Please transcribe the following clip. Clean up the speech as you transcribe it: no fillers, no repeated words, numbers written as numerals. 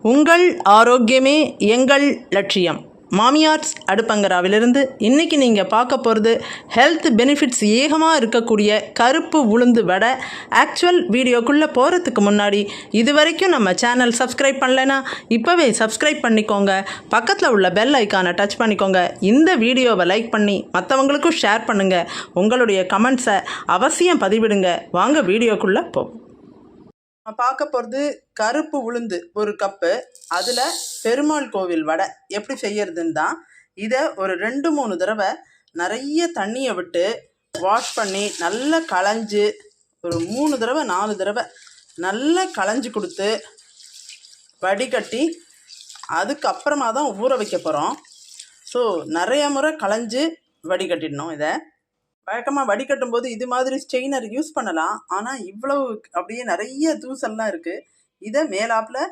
உங்கள் ஆரோக்கியமே எங்கள் லட்சியம். மாமியார்ஸ் அடுப்பங்கராவிலிருந்து இன்றைக்கி நீங்கள் பார்க்க போகிறது ஹெல்த் பெனிஃபிட்ஸ் ஏகமாக இருக்கக்கூடிய கருப்பு உளுந்து வடை. ஆக்சுவல் வீடியோக்குள்ளே போகிறதுக்கு முன்னாடி இது வரைக்கும் நம்ம சேனல் சப்ஸ்கிரைப் பண்ணலைன்னா இப்போவே சப்ஸ்கிரைப் பண்ணிக்கோங்க. பக்கத்தில் உள்ள பெல் ஐக்கானை டச் பண்ணிக்கோங்க. இந்த வீடியோவை லைக் பண்ணி மற்றவங்களுக்கும் ஷேர் பண்ணுங்கள். உங்களுடைய கமெண்ட்ஸை அவசியம் பதிவிடுங்க. வாங்க வீடியோக்குள்ளே போவோம். நம்ம பார்க்க போகிறது கருப்பு உளுந்து ஒரு கப்பு. அதில் பெருமாள் கோவில் வடை எப்படி செய்யறதுன்னு தான். இதை ஒரு 2-3 தடவை நிறைய தண்ணியை விட்டு வாஷ் பண்ணி நல்லா களைஞ்சி, ஒரு 3 தடவை 4 தடவை நல்லா களைஞ்சி கொடுத்து வடிகட்டி அதுக்கப்புறமா தான் ஊற வைக்க போகிறோம். ஸோ நிறைய முறை களைஞ்சி வடிகட்டிடணும். இதை வழக்கமாக வடிகட்டும் போது இது மாதிரி ஸ்ட்ரெயினர் யூஸ் பண்ணலாம். ஆனால் இவ்வளவு அப்படியே நிறைய தூசல்லாம் இருக்குது. இதை மேலாப்பில்